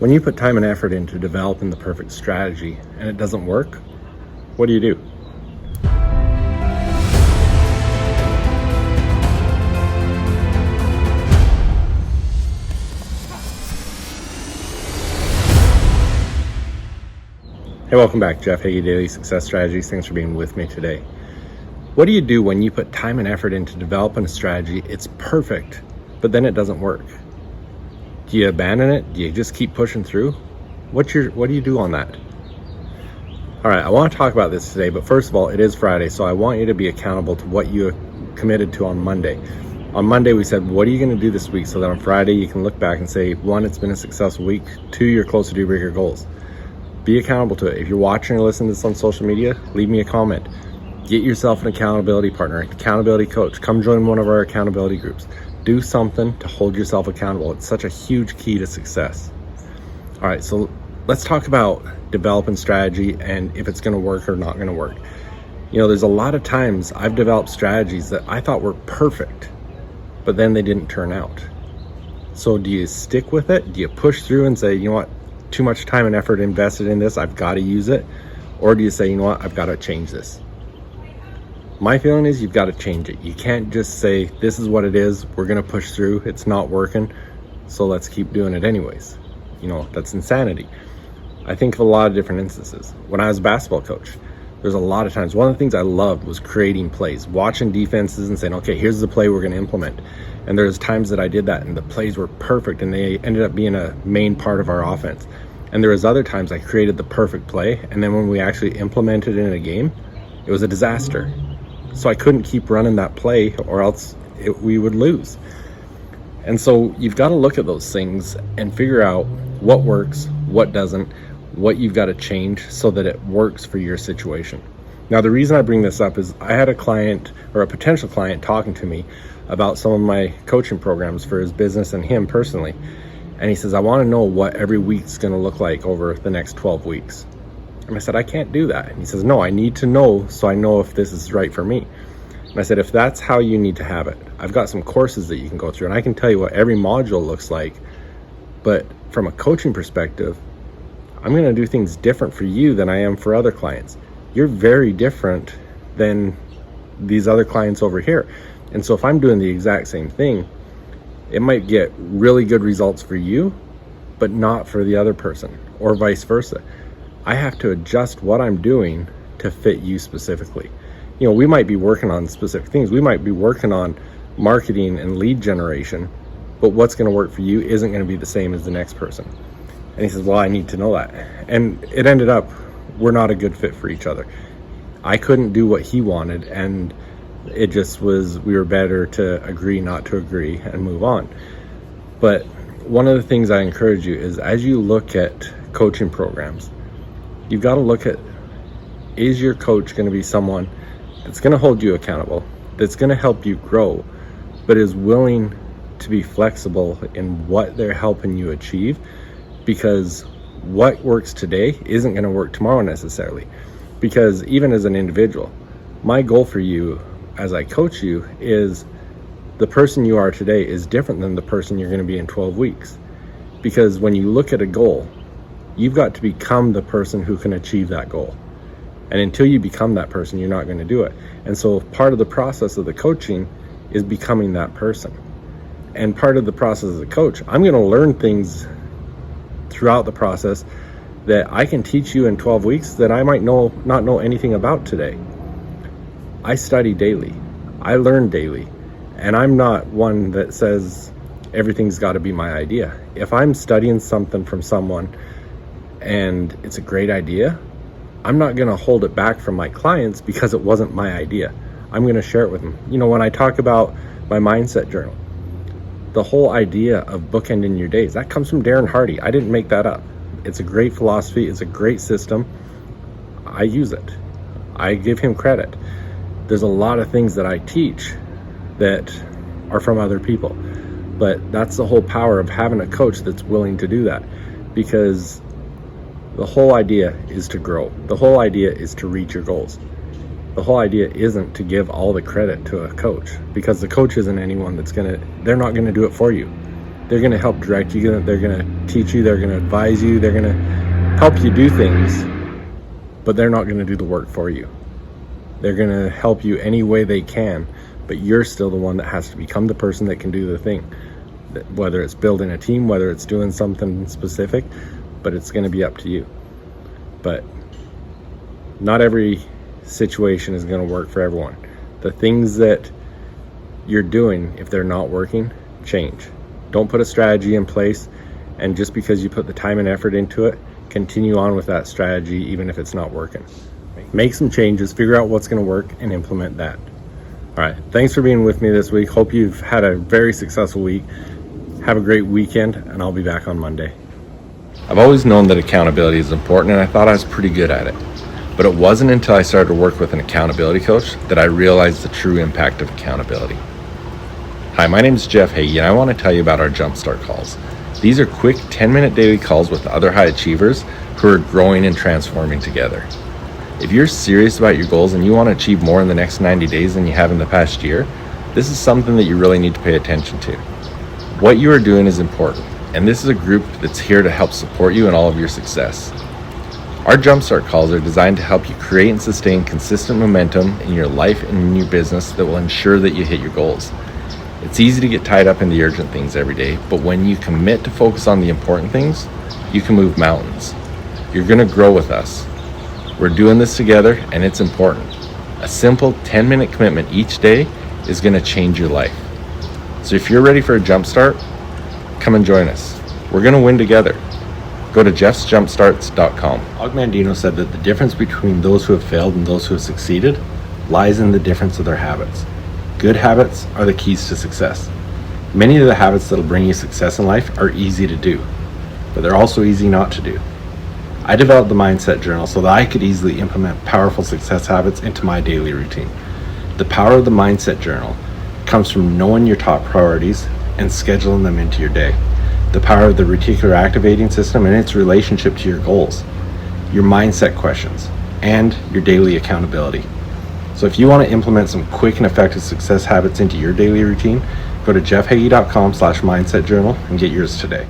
When you put time and effort into developing the perfect strategy and it doesn't work, what do you do? Hey, welcome back. Jeff Heggie, Daily Success Strategies. Thanks for being with me today. What do you do when you put time and effort into developing a strategy? It's perfect, but then it doesn't work. Do you abandon it? Do you just keep pushing through? What do you do on that? All right, I want to talk about this today, but first of all, it is Friday, so I want you to be accountable to what you committed to on Monday. On Monday, we said, what are you going to do this week? So that on Friday, you can look back and say, 1, it's been a successful week. 2, you're closer to your bigger goals. Be accountable to it. If you're watching or listening to this on social media, leave me a comment. Get yourself an accountability partner, an accountability coach. Come join one of our accountability groups. Do something to hold yourself accountable. It's such a huge key to success. All right, so let's talk about developing strategy and if it's going to work or not going to work. You know, there's a lot of times I've developed strategies that I thought were perfect, but then they didn't turn out. So do you stick with it? Do you push through and say, you know what, too much time and effort invested in this, I've got to use it? Or do you say, you know what, I've got to change this? My feeling is you've got to change it. You can't just say, this is what it is, we're going to push through, it's not working, so let's keep doing it anyways. You know, that's insanity. I think of a lot of different instances. When I was a basketball coach, there's a lot of times, one of the things I loved was creating plays, watching defenses and saying, okay, here's the play we're going to implement. And there's times that I did that and the plays were perfect and they ended up being a main part of our offense. And there was other times I created the perfect play, and then when we actually implemented it in a game, it was a disaster. So I couldn't keep running that play or else we would lose. And so you've got to look at those things and figure out what works, what doesn't, what you've got to change so that it works for your situation. Now, the reason I bring this up is I had a client or a potential client talking to me about some of my coaching programs for his business and him personally. And he says, I want to know what every week's going to look like over the next 12 weeks. And I said, I can't do that. And he says, no, I need to know so I know if this is right for me. And I said, if that's how you need to have it, I've got some courses that you can go through and I can tell you what every module looks like. But from a coaching perspective, I'm going to do things different for you than I am for other clients. You're very different than these other clients over here. And so if I'm doing the exact same thing, it might get really good results for you, but not for the other person, or vice versa. I have to adjust what I'm doing to fit you specifically. You know, we might be working on specific things. We might be working on marketing and lead generation, but what's going to work for you isn't going to be the same as the next person. And he says, well, I need to know that. And it ended up, we're not a good fit for each other. I couldn't do what he wanted, and it just was, we were better to agree not to agree and move on. But one of the things I encourage you is, as you look at coaching programs, you've got to look at, is your coach going to be someone that's going to hold you accountable, that's going to help you grow, but is willing to be flexible in what they're helping you achieve? Because what works today isn't going to work tomorrow necessarily. Because even as an individual, my goal for you as I coach you is the person you are today is different than the person you're going to be in 12 weeks. Because when you look at a goal, you've got to become the person who can achieve that goal. And until you become that person, you're not going to do it. And so part of the process of the coaching is becoming that person. And part of the process as a coach, I'm going to learn things throughout the process that I can teach you in 12 weeks that I might not know anything about today. I study daily. I learn daily. And I'm not one that says everything's got to be my idea. If I'm studying something from someone and it's a great idea, I'm not going to hold it back from my clients because it wasn't my idea. I'm going to share it with them. You know, when I talk about my mindset journal, the whole idea of bookending your days, that comes from Darren Hardy. I didn't make that up. It's a great philosophy. It's a great system. I use it. I give him credit. There's a lot of things that I teach that are from other people. But that's the whole power of having a coach that's willing to do that, because the whole idea is to grow. The whole idea is to reach your goals. The whole idea isn't to give all the credit to a coach, because the coach isn't anyone they're not going to do it for you. They're going to help direct you. They're going to teach you. They're going to advise you. They're going to help you do things, but they're not going to do the work for you. They're going to help you any way they can, but you're still the one that has to become the person that can do the thing. Whether it's building a team, whether it's doing something specific, but it's going to be up to you. But not every situation is going to work for everyone. The things that you're doing, if they're not working, change. Don't put a strategy in place, and just because you put the time and effort into it, continue on with that strategy even if it's not working. Make some changes, figure out what's going to work, and implement that. All right, thanks for being with me this week. Hope you've had a very successful week. Have a great weekend, and I'll be back on Monday. I've always known that accountability is important, and I thought I was pretty good at it. But it wasn't until I started to work with an accountability coach that I realized the true impact of accountability. Hi, my name is Jeff Heggie, and I want to tell you about our Jumpstart calls. These are quick 10-minute daily calls with other high achievers who are growing and transforming together. If you're serious about your goals and you want to achieve more in the next 90 days than you have in the past year, this is something that you really need to pay attention to. What you are doing is important, and this is a group that's here to help support you in all of your success. Our Jumpstart calls are designed to help you create and sustain consistent momentum in your life and in your business that will ensure that you hit your goals. It's easy to get tied up in the urgent things every day, but when you commit to focus on the important things, you can move mountains. You're going to grow with us. We're doing this together, and it's important. A simple 10-minute commitment each day is going to change your life. So if you're ready for a Jumpstart, come and join us. We're going to win together. Go to jeffsjumpstarts.com. Og Mandino said that the difference between those who have failed and those who have succeeded lies in the difference of their habits. Good habits are the keys to success. Many of the habits that will bring you success in life are easy to do, but they're also easy not to do. I developed the Mindset Journal so that I could easily implement powerful success habits into my daily routine. The power of the Mindset Journal comes from knowing your top priorities and scheduling them into your day. The power of the reticular activating system and its relationship to your goals, your mindset questions, and your daily accountability. So if you want to implement some quick and effective success habits into your daily routine, go to jeffheggie.com/mindset journal and get yours today.